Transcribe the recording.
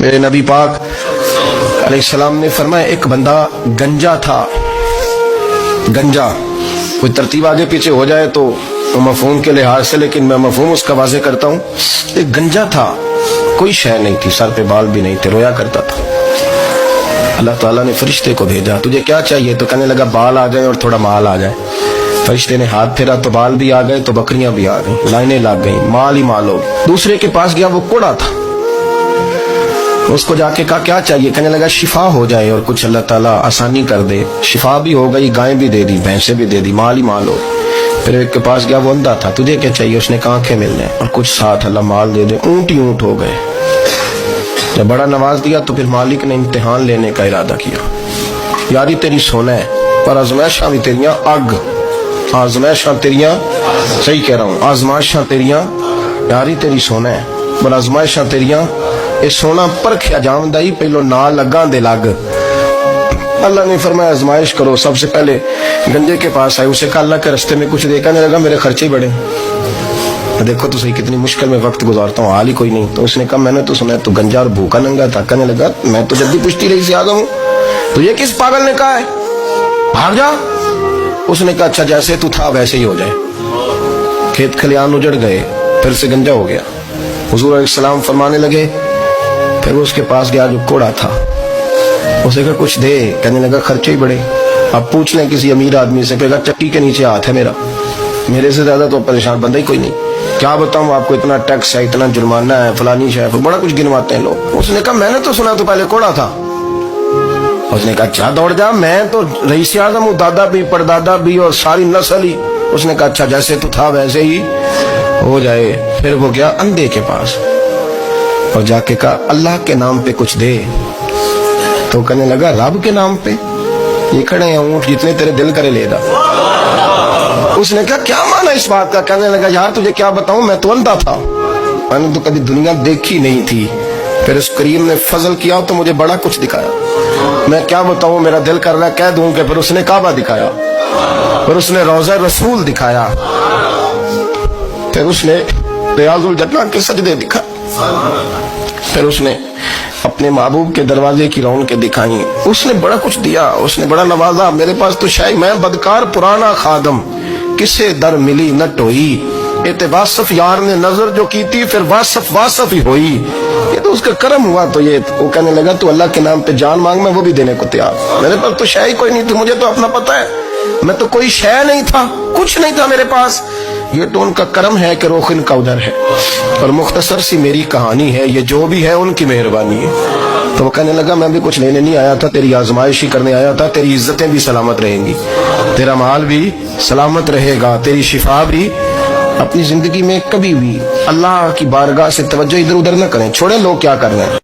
میرے نبی پاک علیہ السلام نے فرمایا ایک بندہ گنجا تھا. گنجا کوئی ترتیب آگے پیچھے ہو جائے تو مفہوم کے لحاظ سے، لیکن میں مفہوم اس کا واضح کرتا ہوں. ایک گنجا تھا، کوئی شے نہیں تھی، سر پہ بال بھی نہیں تھے، رویا کرتا تھا. اللہ تعالیٰ نے فرشتے کو بھیجا، تجھے کیا چاہیے؟ تو کہنے لگا بال آ جائیں اور تھوڑا مال آ جائے. فرشتے نے ہاتھ پھیرا تو بال بھی آ گئے تو بکریاں بھی آ گئیں، لائنیں لگ گئیں، مال ہی مال ہو. دوسرے کے پاس گیا، وہ کوڑا تھا. اس کو جا کے کہا کیا چاہیے؟ کہنے لگا شفا ہو جائے اور کچھ اللہ تعالیٰ آسانی کر دے. شفا بھی ہو گئی، گائیں بھی دے دی، بھینسیں بھی دے دی، مال ہی مال ہو. پھر ایک کے پاس گیا، وہ اندھا تھا، تجھے کیا چاہیے؟ اس نے کہا آنکھیں ملنے اور کچھ ساتھ اللہ مال دے دے. اونٹ ہی اونٹ ہو گئے. جب بڑا نواز دیا تو پھر مالک نے امتحان لینے کا ارادہ کیا. یاری تیری سونا ہے پر آزمائشاں بھی تیریاں اگ. آزمائشاں تیریاں، صحیح کہہ رہا ہوں، آزمائشاں تیریاں، یاری تیری سونا ہے پر آزمائشاں تیریاں. اے سونا پرکھیا جام دائی پہلو نہ لگاں دے لگ. اللہ نے فرمایا آزمائش کرو. سب سے پہلے گنجے کے پاس آئے، اسے کہا اللہ کے رستے میں کچھ دیکھنے لگا، میرے خرچے بڑے. دیکھو تو صحیح کتنی مشکل میں وقت گزارتا ہوں، حال ہی کوئی نہیں. تو اس نے کہا میں نے تو سنا ہے تو گنجا اور بھوکا ننگا تھا. کہنے لگا میں تو جدی پشتی رہی سے آگا ہوں، تو یہ کس پاگل نے کہا ہے بھاگ جا. اس نے کہا اچھا جیسے تو تھا ویسے ہی ہو جائے. کھیت کھلیان اجڑ گئے، پھر سے گنجا ہو گیا. حضور علیہ السلام فرمانے لگے. پھر وہ اس کے پاس گیا جو کوڑا تھا، اسے کہا کچھ دے. کہنے لگا خرچے ہی بڑے. اب پوچھ لیں کسی امیر آدمی سے، کہا چکی کے نیچے ہاتھ ہے میرا، میرے سے زیادہ تو پریشان بندہ ہی کوئی نہیں. کیا بتاؤں آپ کو، اتنا ٹیکس ہے، اتنا جرمانہ ہے، فلانی شے، بڑا کچھ گنواتے ہیں لوگ. اس نے کہا میں نے تو سنا تو پہلے کوڑا تھا. اس نے کہا اچھا دوڑ جا، میں تو رئیس اعظم ہوں، دادا بھی پردادا بھی اور ساری نسل ہی. اس نے کہا اچھا جیسے تو تھا ویسے ہی ہو جائے. پھر وہ گیا اندھے کے پاس اور جا کے کہا اللہ کے نام پہ کچھ دے. تو کہنے لگا رب کے نام پہ؟ یہ کھڑے ہیں اونٹ، جتنے تیرے دل کرے لے دا. اس نے کہا کیا مانا اس بات کا؟ کہنے لگا یار تجھے کیا بتاؤں، میں تو اندھا تھا، میں نے تو کبھی دنیا دیکھی نہیں تھی. پھر اس کریم نے فضل کیا تو مجھے بڑا کچھ دکھایا. میں کیا بتاؤں، میرا دل کر رہا ہے کہہ دوں کہ پھر اس نے کعبہ دکھایا، پھر اس نے روضہ رسول دکھایا، پھر اس نے ریاض الجنہ کے سجدے دکھائے، پھر اس نے اپنے محبوب کے دروازے کی رونقیں دکھائیں. اس نے بڑا کچھ دیا، اس نے بڑا نوازا. میرے پاس تو شاید میں بدکار پرانا خادم، کسے در ملی نہ ٹوئی. اعتباصف یار نے نظر جو کی تھی پھر واصف ہی ہوئی. یہ تو اس کا کرم ہوا. تو یہ وہ کہنے لگا تو اللہ کے نام پہ جان مانگ، میں وہ بھی دینے کو تیار. میرے پاس تو شے ہی کوئی نہیں تھی، مجھے تو اپنا پتہ ہے، میں تو کوئی شے نہیں تھا، کچھ نہیں تھا میرے پاس. یہ تو ان کا کرم ہے کہ روخ ان کا ادھر ہے. اور مختصر سی میری کہانی ہے، یہ جو بھی ہے ان کی مہربانی ہے. تو وہ کہنے لگا میں بھی کچھ لینے نہیں آیا تھا، تیری آزمائش ہی کرنے آیا تھا. تیری عزتیں بھی سلامت رہیں گی، تیرا مال بھی سلامت رہے گا، تیری شفا بھی. اپنی زندگی میں کبھی بھی اللہ کی بارگاہ سے توجہ ادھر ادھر نہ کریں، چھوڑیں لوگ کیا کر رہے ہیں.